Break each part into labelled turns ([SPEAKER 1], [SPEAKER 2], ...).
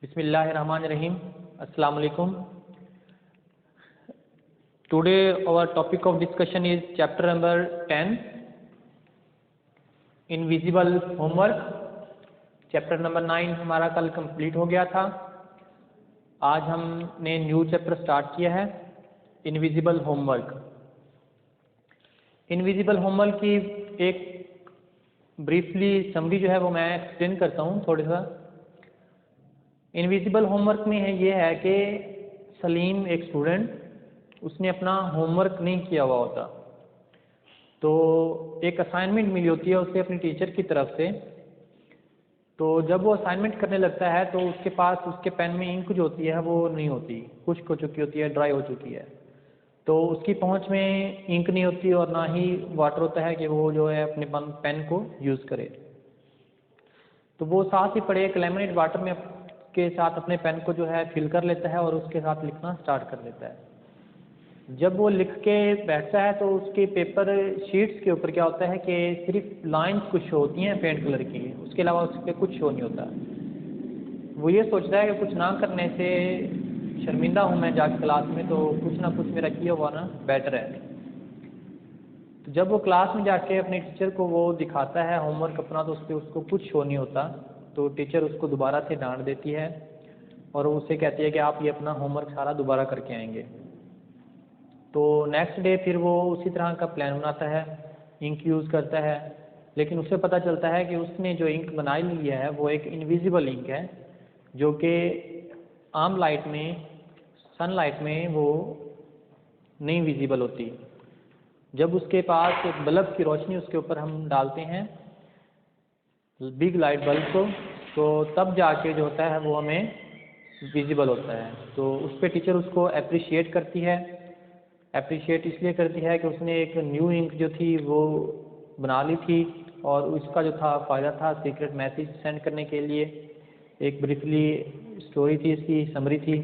[SPEAKER 1] Bismillahirrahmanirrahim. Assalamu alaikum. Today our topic of discussion is chapter number 10, Invisible Homework. Chapter number 9 हमारा कल complete हो गया था. आज हमने न्यू चैप्टर स्टार्ट किया है, इनविजिबल होमवर्क. इनविजिबल होमवर्क की एक ब्रीफली समरी जो है वो मैं एक्सप्लेन करता हूँ थोड़ा सा. इनविजिबल होमवर्क में ये है कि सलीम एक स्टूडेंट, उसने अपना होमवर्क नहीं किया हुआ होता, तो एक असाइनमेंट मिली होती है उसे अपनी टीचर की तरफ से. तो जब वो असाइनमेंट करने लगता है तो उसके पास उसके पेन में इंक जो होती है वो नहीं होती, खुश्क हो चुकी होती है, ड्राई हो चुकी है. तो उसकी पहुंच में इंक नहीं होती और ना ही वाटर होता है कि वो जो है अपने पेन को यूज़ करे. तो वो साथ ही पड़े एक लेमनेड वाटर में के साथ अपने पेन को जो है फिल कर लेता है और उसके साथ लिखना स्टार्ट कर देता है. जब वो लिख के बैठता है तो उसके पेपर शीट्स के ऊपर क्या होता है कि सिर्फ लाइंस कुछ शो होती हैं पेंट कलर की, उसके अलावा उस पर कुछ शो नहीं होता. वो ये सोचता है कि कुछ ना करने से शर्मिंदा हूँ मैं जाके क्लास में, तो कुछ ना कुछ मेरा किया हुआ ना बेटर है. तो जब वो क्लास में जाके अपने टीचर को वो दिखाता है होमवर्क अपना, तो उस पर उसको कुछ शो नहीं होता. तो टीचर उसको दोबारा से डांट देती है और उसे कहती है कि आप ये अपना होमवर्क सारा दोबारा करके आएंगे. तो नेक्स्ट डे फिर वो उसी तरह का प्लान बनाता है, इंक यूज़ करता है, लेकिन उसे पता चलता है कि उसने जो इंक बनाई ली है वो एक इनविजिबल इंक है, जो कि आम लाइट में, सनलाइट में वो नहीं विजिबल होती. जब उसके पास एक बल्ब की रोशनी उसके ऊपर हम डालते हैं, बिग लाइट बल्ब को, तो तब जाके जो होता है वो हमें विजिबल होता है. तो उस पर टीचर उसको अप्रिशिएट करती है. अप्रिशिएट इसलिए करती है कि उसने एक न्यू इंक जो थी वो बना ली थी और उसका जो था फ़ायदा था सीक्रेट मैसेज सेंड करने के लिए. एक ब्रीफली स्टोरी थी, इसकी समरी थी.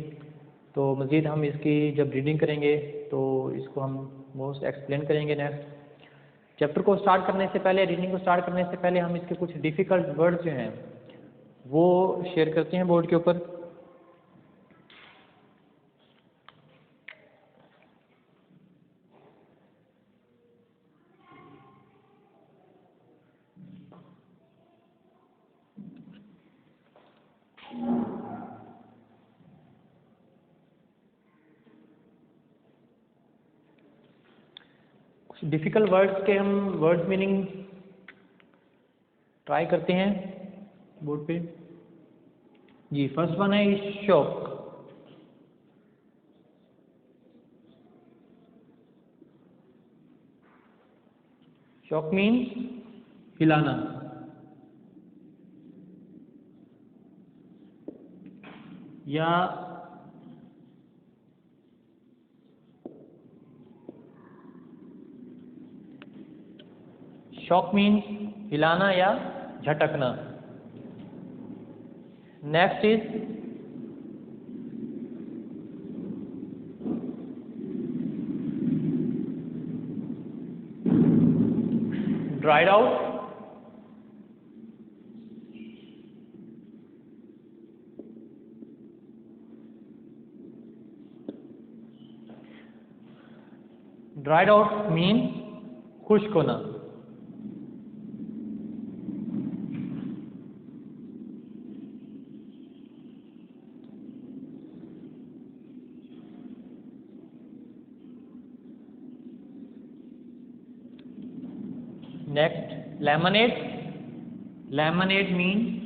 [SPEAKER 1] तो मज़ीद हम इसकी जब रीडिंग करेंगे तो इसको हम मोस्ट एक्सप्लेन करेंगे. नेक्स्ट चैप्टर को स्टार्ट करने से पहले, रीडिंग को स्टार्ट करने से पहले हम इसके कुछ डिफ़िकल्ट वर्ड्स जो हैं वो शेयर करते हैं बोर्ड के ऊपर. कुछ डिफ़िकल्ट वर्ड्स के हम वर्ड्स मीनिंग ट्राई करते हैं बोर्ड पे. जी, फर्स्ट वन है शॉक. शॉक मीन्स हिलाना. या शॉक मीन्स हिलाना या झटकना. Next is dried out. Dried out means खुश्क होना. Next lemonade. लेमनेड मीन्स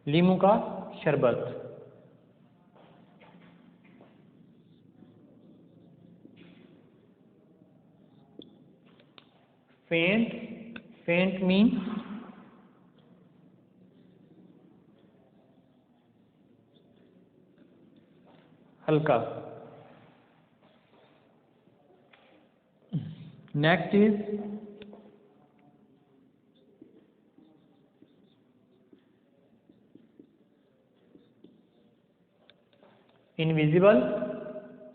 [SPEAKER 1] लीमू का शरबत. फेंट. फेंट मीन्स हल्का. Next is invisible.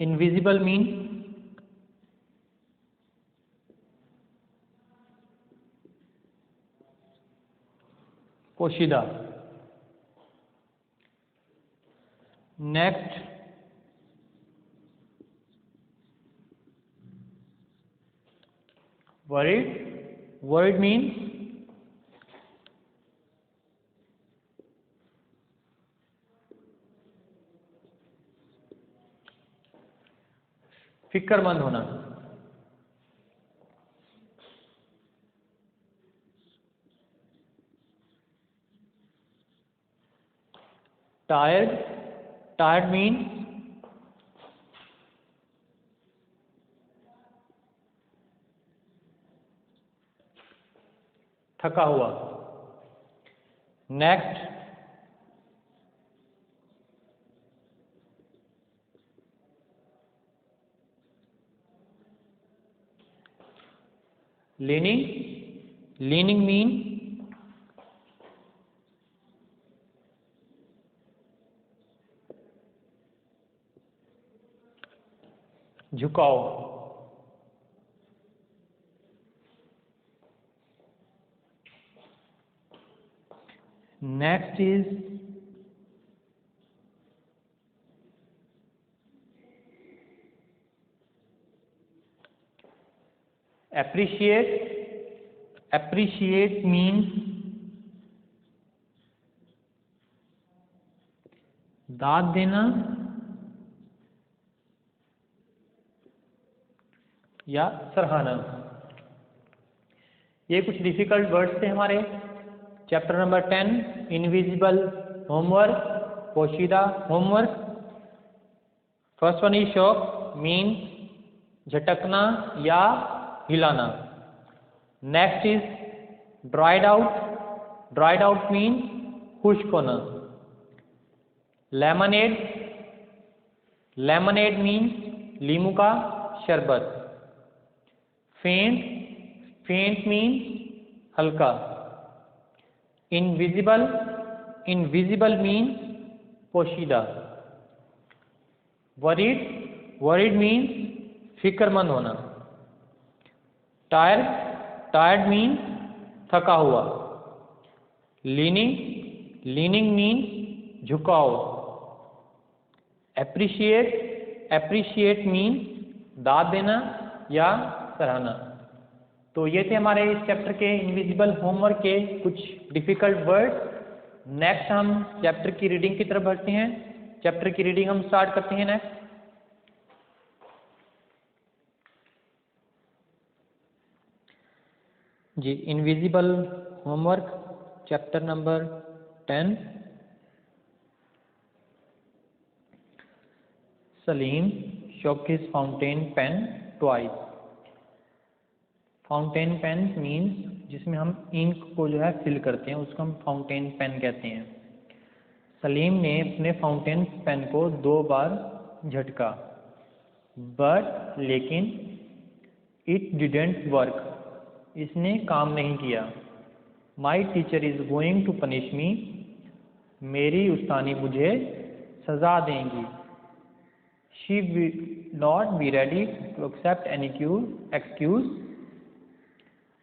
[SPEAKER 1] Invisible means पोशीदा। नेक्स्ट worried, worried means फिक्रमंद होना। टायर्ड, टायर्ड मीन्स थका हुआ। नेक्स्ट लीनिंग, लीनिंग मीन झुकाव। Next is appreciate, appreciate means दाद देना या सराहना। ये कुछ डिफिकल्ट वर्ड्स थे हमारे चैप्टर नंबर 10 इनविजिबल होमवर्क, पोशीदा homework. First one is shock means झटकना या हिलाना। Next is dried out, dried out means खुश्क होना। लेमनेड, लेमनेड मीन्स लीमू का शरबत। फेंट, फेंट मीन्स हल्का। इनविजिबल, इनविजिबल मीन्स पोशीदा। वरीड, वरीड मीन्स फिक्रमंद होना। टायर्ड, टायर्ड मीन्स थका हुआ। लीनिंग, लीनिंग मीन्स झुकाव। एप्रिशिएट, एप्रिशिएट मीन्स दाद देना या सराहना। तो ये थे हमारे इस चैप्टर के इनविजिबल होमवर्क के कुछ डिफिकल्ट वर्ड्स। नेक्स्ट हम चैप्टर की रीडिंग की तरफ बढ़ते हैं। चैप्टर की रीडिंग हम स्टार्ट करते हैं नेक्स्ट। जी, invisible homework chapter number 10। Salim shook his fountain pen twice। Fountain pen means जिसमें हम इंक को जो है फिल करते हैं उसको हम फाउंटेन पेन कहते हैं। सलीम ने अपने फाउंटेन पेन को 2 बार झटका। बट लेकिन इट डिडेंट वर्क, इसने काम नहीं किया। My teacher is going to punish me, मेरी उस्तानी मुझे सजा देंगी। She will not be ready to accept any excuse,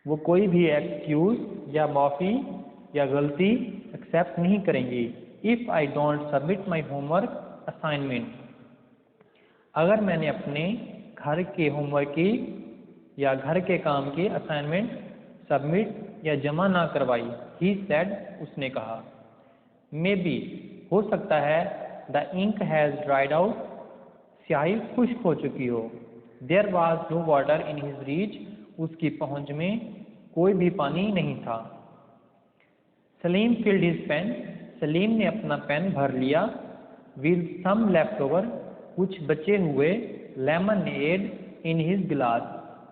[SPEAKER 1] वो कोई भी एक्सक्यूज या माफ़ी या गलती एक्सेप्ट नहीं करेंगी। If I don't submit my homework assignment, अगर मैंने अपने घर के होमवर्क की या घर के काम की असाइनमेंट सबमिट या जमा ना करवाई। ही सेड, उसने कहा। मे बी, हो सकता है। The ink has dried out, स्याही खुश्क हो चुकी हो। There was no water in his reach, उसकी पहुंच में कोई भी पानी नहीं था। Salim filled his pen, Salim ने अपना पेन भर लिया। विद सम लेफ्ट ओवर, कुछ बचे हुए लेमनेड इन हिज गिलास,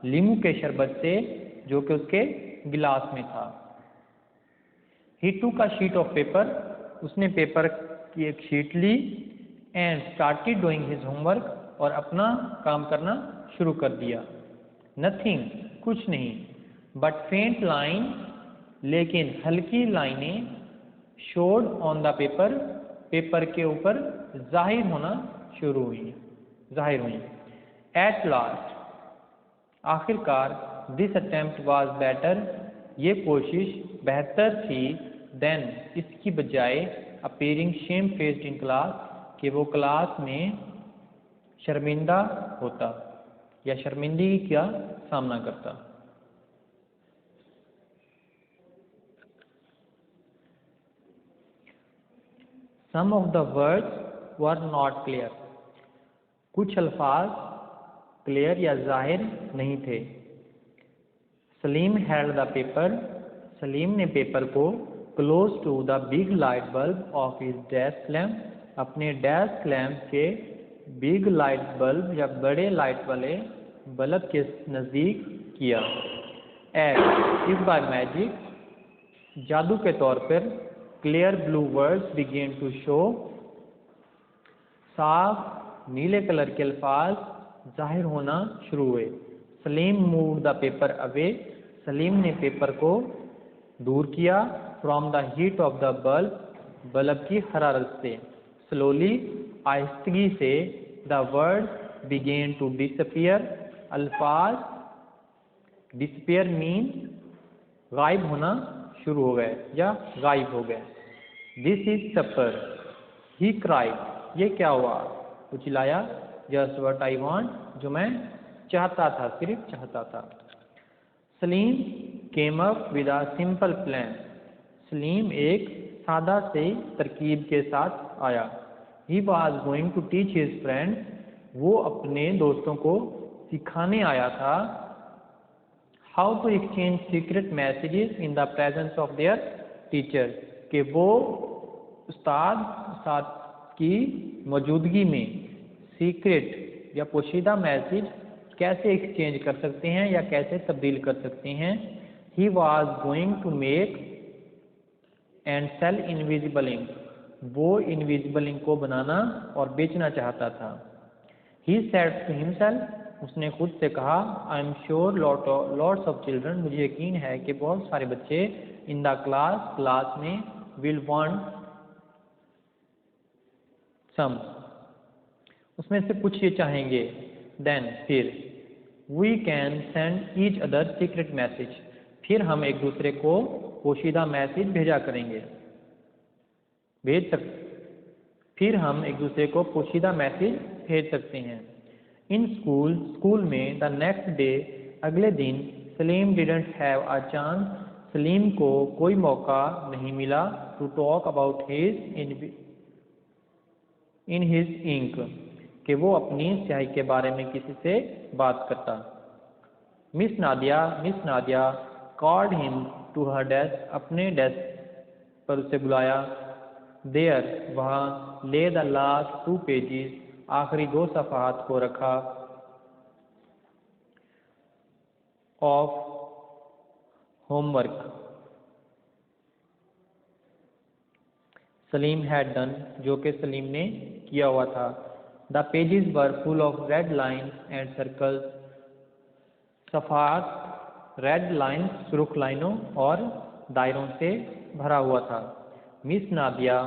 [SPEAKER 1] लीमू के शरबत से जो कि उसके गिलास में था। He took a sheet of paper, उसने पेपर की एक शीट ली। And started doing his homework, और अपना काम करना शुरू कर दिया। नथिंग, कुछ नहीं। बट फेंट लाइन, लेकिन हल्की लाइनें। Showed on the paper, paper के ऊपर जाहिर होना शुरू हुई, जाहिर हुई। एट लास्ट, आखिरकार। दिस अटेम्प्ट वाज बेटर, ये कोशिश बेहतर थी। देन इसकी बजाय appearing shamefaced in class, कि वो क्लास में शर्मिंदा होता या शर्मिंदगी का सामना करता। Some of the words were not clear. कुछ अल्फाज क्लियर या जाहिर नहीं थे। Salim held the paper. Salim ने पेपर को close to the big light bulb of his desk lamp. अपने डेस्क लैम्प के बिग लाइट बल्ब या बड़े लाइट वाले बल्ब के नज़दीक किया। एट इफ बाय मैजिक, जादू के तौर पर, clear blue words began to show, साफ नीले कलर के अल्फाज जाहिर होना शुरू हुए। Salim moved the paper away, Salim ने पेपर को दूर किया, from the heat of the bulb, bulb की हरारत से। स्लोली आहिस्तगी से, the word began to disappear, अल्फाज डिसअपियर मीन गायब होना शुरू हो गए या गायब हो गए। This is super, he cried, ये क्या हुआ, वो चिल्लाया। जस्ट व्हाट आई वांट, जो मैं चाहता था, सिर्फ चाहता था। Salim came up with a simple plan, Salim एक सादा से तरकीब के साथ आया। He was going to teach his friend, वो अपने दोस्तों को सिखाने आया था how to exchange secret messages in the presence of their teacher, कि वो उस्ताद की मौजूदगी में सीक्रेट या पोशीदा मैसेज कैसे एक्सचेंज कर सकते हैं या कैसे तब्दील कर सकते हैं। He was going to make and sell invisible ink, वो इनविजिबल इंक को बनाना और बेचना चाहता था। ही सेड टू हिमसेल्फ, उसने खुद से कहा, I am sure lots of children, मुझे यकीन है कि बहुत सारे बच्चे इन द क्लास में विल वांट सम, उसमें से कुछ ये चाहेंगे। देन फिर, we can send each other secret message, फिर हम एक दूसरे को पोशीदा मैसेज भेजा करेंगे, फिर हम एक दूसरे को पोशीदा मैसेज भेज सकते हैं। इन स्कूल में, द नेक्स्ट डे, अगले दिन, Salim didn't have a chance, Salim को कोई मौका नहीं मिला, to talk about in his ink, कि वो अपनी स्याही के बारे में किसी से बात करता। Miss Nadia called him to her desk, अपने डेस्क पर उसे बुलाया। देयर, वहाँ, ले द लास्ट 2 पेजेस, आखिरी 2 सफ़हात को रखा, of homework Salim had done, जो कि सलीम ने किया हुआ था। The pages were full of red lines and circles, सफ़हात रेड लाइन्स, सुर्ख लाइनों और दायरों से भरा हुआ था। Miss Nadia,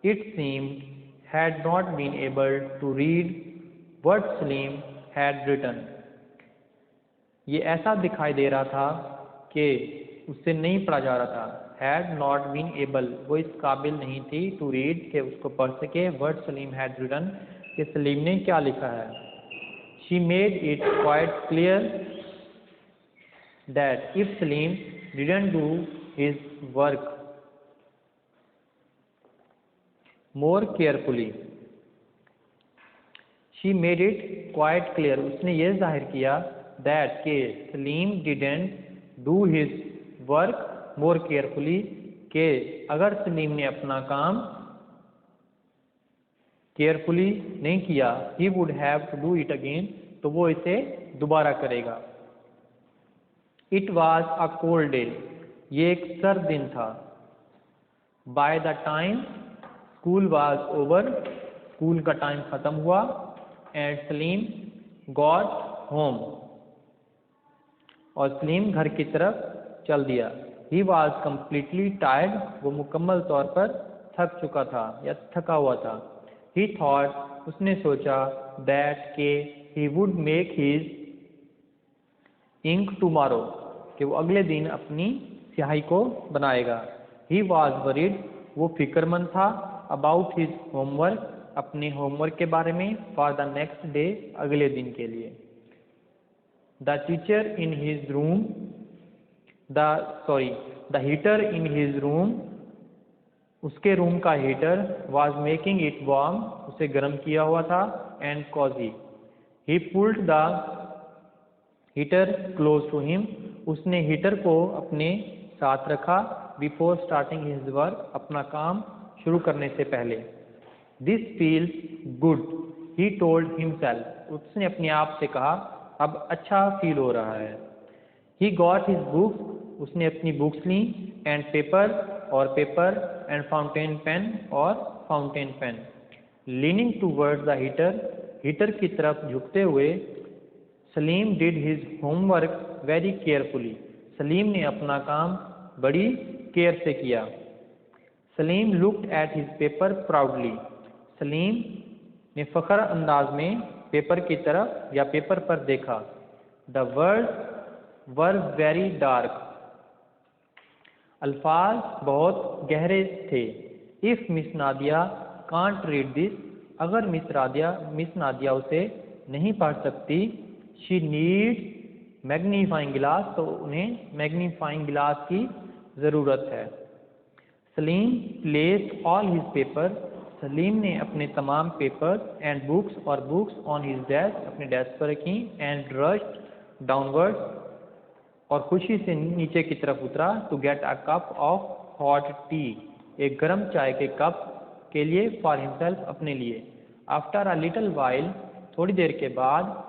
[SPEAKER 1] it seemed, had not been able to read what Salim had written. ये ऐसा दिखाई दे रहा था कि उससे नहीं पढ़ा जा रहा था। had not been able, वो इस काबिल नहीं थी to read, कि उसको पढ़ सके, what Salim had written, कि सलीम ने क्या लिखा है। She made it quite clear that if Salim didn't do his work more carefully, she made it quite clear, उसने ये जाहिर किया, that के Salim didn't do his work more carefully, के अगर सलीम ने अपना काम केयरफुली नहीं किया, he would have to do it again, तो वो इसे दोबारा करेगा। It was a cold day, ये एक सर्द दिन था। By the time school was over, school का टाइम ख़त्म हुआ, and सलीम got home, और सलीम घर की तरफ चल दिया। He was completely tired, वो मुकम्मल तौर पर थक चुका था या थका हुआ था। He thought, उसने सोचा, that के he would make his ink tomorrow, कि वो अगले दिन अपनी स्याही को बनाएगा। ही वॉज वरीड, वो फिक्रमंद था, अबाउट हिज होमवर्क, अपने होमवर्क के बारे में, फॉर द नेक्स्ट डे, अगले दिन के लिए। The teacher in his room the heater in his room, उसके रूम का heater, was making it warm, उसे गर्म किया हुआ था, and cosy. He pulled the heater close to him, उसने हीटर को अपने साथ रखा, बिफोर स्टार्टिंग हिज वर्क, अपना काम शुरू करने से पहले। This feels good, he told himself, उसने अपने आप से कहा, अब अच्छा फील हो रहा है। ही गॉट हिज बुक्स, उसने अपनी बुक्स ली, एंड पेपर और पेपर, एंड फाउंटेन पेन और fountain pen. Leaning towards the heater, heater की तरफ झुकते हुए, Salim did his homework very carefully, Salim ने अपना काम बड़ी केयर से किया। Salim looked at his paper proudly, Salim ने फखर अंदाज में पेपर की तरफ या पेपर पर देखा। The words were very dark, अल्फाज बहुत गहरे थे। If miss Nadia can't read this, अगर मिस नादिया उसे नहीं पढ़ सकती, शी नीड मैग्नीफाइंग ग्लास, तो उन्हें मैग्नीफाइंग ग्लास की ज़रूरत है। Salim placed all his paper, Salim ने अपने तमाम पेपर एंड बुक्स और बुक्स ऑन हिज डेस्क, अपने डेस्क पर रखी, एंड रश्ड डाउनवर्ड, और खुशी से नीचे की तरफ उतरा, to get a cup of hot tea, एक गर्म चाय के कप के लिए, फॉर हिमसेल्फ, अपने लिए। आफ्टर अ लिटिल वाइल, थोड़ी देर के बाद,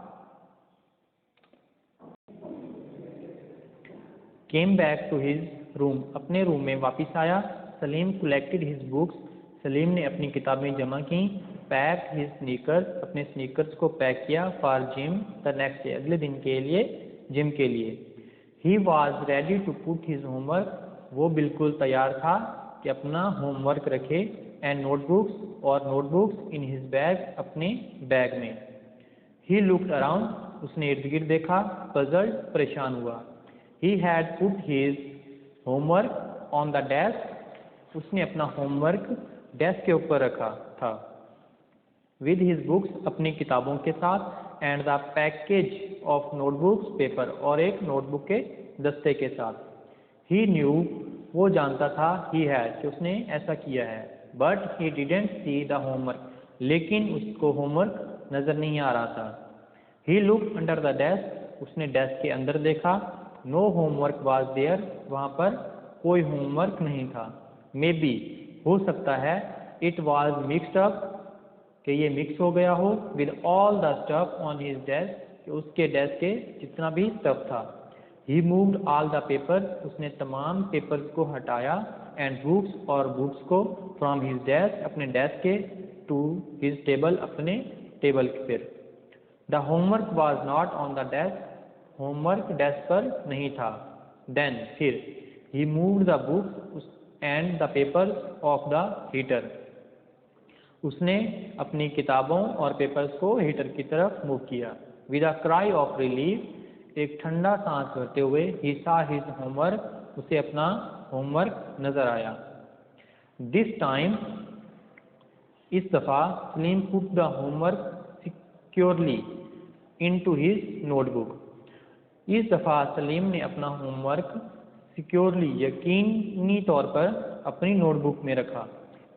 [SPEAKER 1] came back to his room, अपने रूम में वापस आया। Salim collected his books, Salim ने अपनी किताबें जमा की। पैक हिज स्नीकर्स, अपने स्नीकर्स को पैक किया, for gym the next day, अगले दिन के लिए, जिम के लिए। He was ready to put his homework, वो बिल्कुल तैयार था कि अपना होमवर्क रखे, एंड नोटबुक्स, और नोटबुक्स, इन हिज बैग, अपने बैग में। ही लुक्ड अराउंड, उसने इर्द गिर्द देखा, पजल्ड, परेशान हुआ। He had put his homework on the desk, उसने अपना होमवर्क डेस्क के ऊपर रखा था, विद हिज बुक्स, अपनी किताबों के साथ, and the package of notebooks paper, और एक नोटबुक के दस्ते के साथ। ही न्यू, वो जानता था, ही हैड, कि उसने ऐसा किया है, but he didn't see the homework, लेकिन उसको होमवर्क नज़र नहीं आ रहा था। ही लुक अंडर द डेस्क, उसने डेस्क के अंदर देखा। नो होमवर्क वॉज देयर, वहाँ पर कोई होमवर्क नहीं था। मे बी, हो सकता है, इट वॉज मिक्सड अप, कि ये मिक्स हो गया हो, with all the stuff on his desk, कि उसके डेस्क के जितना भी स्टफ था। He moved all the paper, उसने तमाम पेपर्स को हटाया, एंड बुक्स, और बुक्स को, फ्रॉम हिज डेस्क, अपने डेस्क के, टू हिज टेबल, अपने टेबल पर। The homework was not on the desk, homework desk पर नहीं था। देन, फिर, he moved the books and the papers off the heater, उसने अपनी किताबों और पेपर्स को हीटर की तरफ मूव किया। With a cry of relief, एक ठंडा सांस भरते हुए, ही सा हिज होमवर्क, उसे अपना होमवर्क नजर आया। दिस टाइम, इस दफ़ा, Salim put the homework securely into his notebook, इस दफ़ा सलीम ने अपना होमवर्क सिक्योरली, यकीनी तौर पर, अपनी नोटबुक में रखा।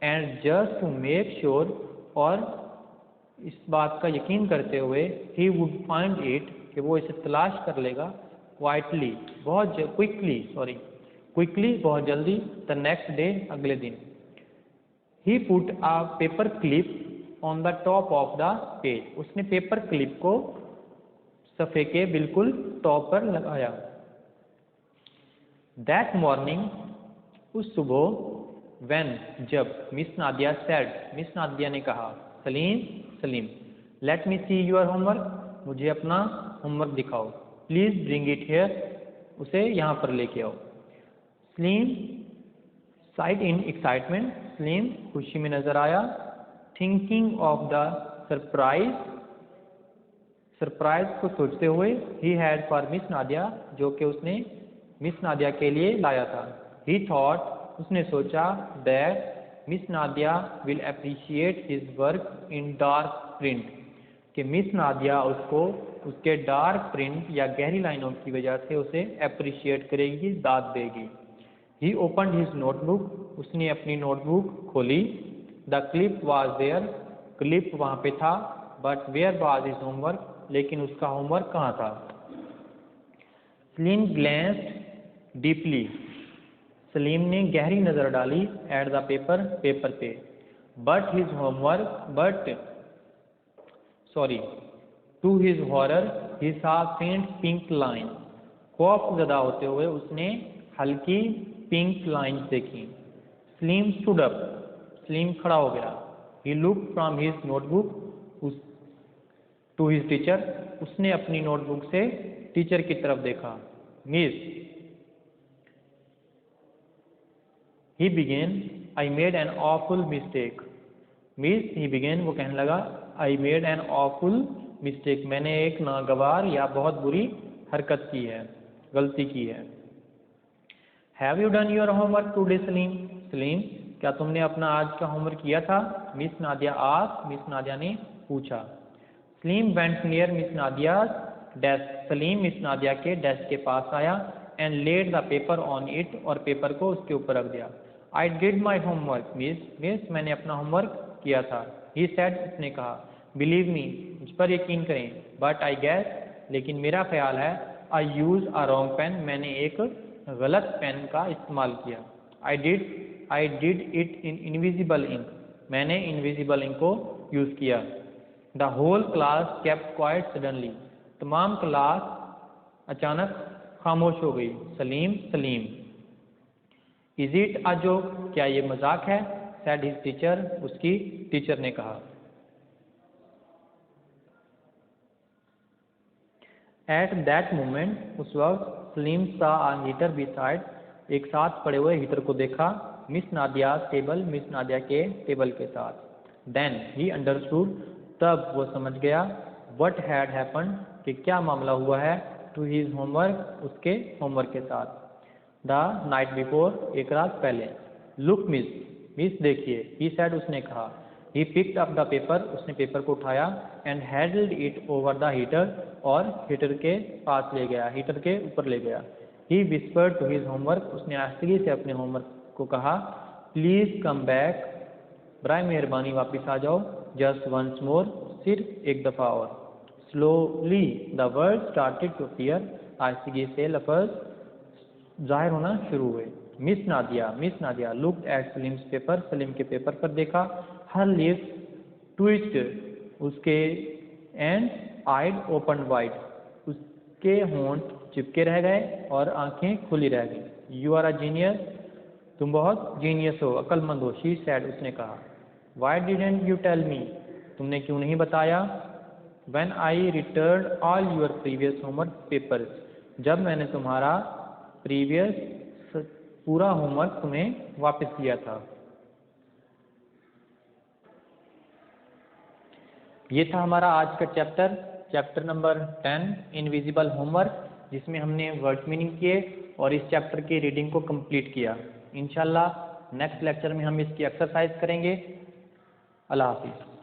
[SPEAKER 1] And just to make sure, और इस बात का यकीन करते हुए, ही वुड फाइंड इट, कि वो इसे तलाश कर लेगा, क्वाइटली, बहुत क्विकली, बहुत जल्दी, द नेक्स्ट डे, अगले दिन। He put a paper clip on the top of the page, उसने पेपर क्लिप को सफ़े के बिल्कुल टॉप पर लगाया। दैट मॉर्निंग, उस सुबह, when, जब, miss Nadia said, miss Nadia ने कहा, Salim, let me see your homework, मुझे अपना होमवर्क दिखाओ, प्लीज़ ब्रिंग इट हेयर, उसे यहाँ पर लेके आओ। Salim side in excitement, Salim खुशी में नजर आया। थिंकिंग ऑफ द सरप्राइज को सोचते हुए, he had for miss Nadia, जो कि उसने मिस नादिया के लिए लाया था। ही थॉट, उसने सोचा that miss Nadia will appreciate his work in dark print, कि मिस नादिया उसको उसके डार्क प्रिंट या गहरी लाइनों की वजह से उसे अप्रिशिएट करेगी, दाद देगी। ही ओपनड हिज नोटबुक, उसने अपनी नोटबुक खोली। The clip was there, clip वहाँ पे था। But where was his homework, लेकिन उसका होमवर्क कहाँ था। सलीम ग्लैंस्ड डीपली, सलीम ने गहरी नज़र डाली एट द पेपर, पेपर पे। But his homework to his horror he saw faint pink line, खौफ ज़दा होते हुए उसने हल्की पिंक लाइन देखी। सलीम स्टूड अप, सलीम खड़ा हो गया। He look from his notebook to his teacher, उसने अपनी नोटबुक से टीचर की तरफ देखा। Miss, he began, I made an awful mistake. Miss, he began, वो कहने लगा, I made an awful mistake, मैंने एक नागवार या बहुत बुरी हरकत की है, गलती की है। Have you done your homework today Salim, Salim क्या तुमने अपना आज का होमवर्क किया था। Miss Nadia asked, miss Nadia ने पूछा। Salim went near miss Nadia desk, Salim miss Nadia के डेस्क के पास आया। And laid the paper on it, और पेपर को उसके ऊपर रख दिया। I did my homework miss, miss मैंने अपना होमवर्क किया था। ही सेड, उसने कहा। बिलीव मी, मुझ पर यकीन करें। बट आई गैस, लेकिन मेरा ख्याल है, I use a wrong pen, मैंने एक गलत पेन का इस्तेमाल किया। I did it in invisible ink, मैंने इनविजिबल इंक को यूज़ किया। The whole class kept quiet suddenly, तमाम क्लास अचानक खामोश हो गई। Salim, Salim. Is it a joke, क्या ये मजाक है। सेड हिज टीचर, उसकी टीचर ने कहा। एट दैट मोमेंट, उस वक्त, सलीम सा आ हीटर बिसाइड, एक साथ पड़े हुए हीटर को देखा। Miss Nadia table, miss Nadia के टेबल के साथ। देन ही अंडरस्टूड, तब वो समझ गया। व्हाट हैड हैपन्ड, कि क्या मामला हुआ है। टू हिज होमवर्क, उसके होमवर्क के साथ। द नाइट बिफोर, एक रात पहले। लुक मिस, मिस देखिए। ही सेड, उसने कहा। He picked up the paper, उसने पेपर को उठाया। And handled it over the heater, और हीटर के पास ले गया, हीटर के ऊपर ले गया। ही विस्पर्ड टू हिज होमवर्क, उसने आहिस्तगी से अपने होमवर्क को कहा। प्लीज़ कम बैक, बराए मेहरबानी वापस आ जाओ। जस्ट वंस मोर, सिर्फ एक दफ़ा और। Slowly the word started to appear, आहिस्तगी से लफ्ज़ जाहिर होना शुरू हुए। Miss Nadia looked at Salim's paper, Salim के पेपर पर देखा। हर लिप्स ट्विस्टेड, उसके एंड आइड ओपन वाइड, उसके होंठ चिपके रह गए और आंखें खुली रह गई। यू आर अ जीनियस, तुम बहुत जीनियस हो, अक्लमंद हो। शी सैड, उसने कहा। Why didn't you tell me, तुमने क्यों नहीं बताया। When I return all your previous homework papers, जब मैंने तुम्हारा प्रीवियस पूरा होमवर्क तुम्हें वापस दिया था। ये था हमारा आज का चैप्टर नंबर 10 इनविजिबल होमवर्क, जिसमें हमने वर्ड मीनिंग किए और इस चैप्टर की रीडिंग को कंप्लीट किया। इंशाल्लाह नेक्स्ट लेक्चर में हम इसकी एक्सरसाइज करेंगे। अल्लाह हाफिज़।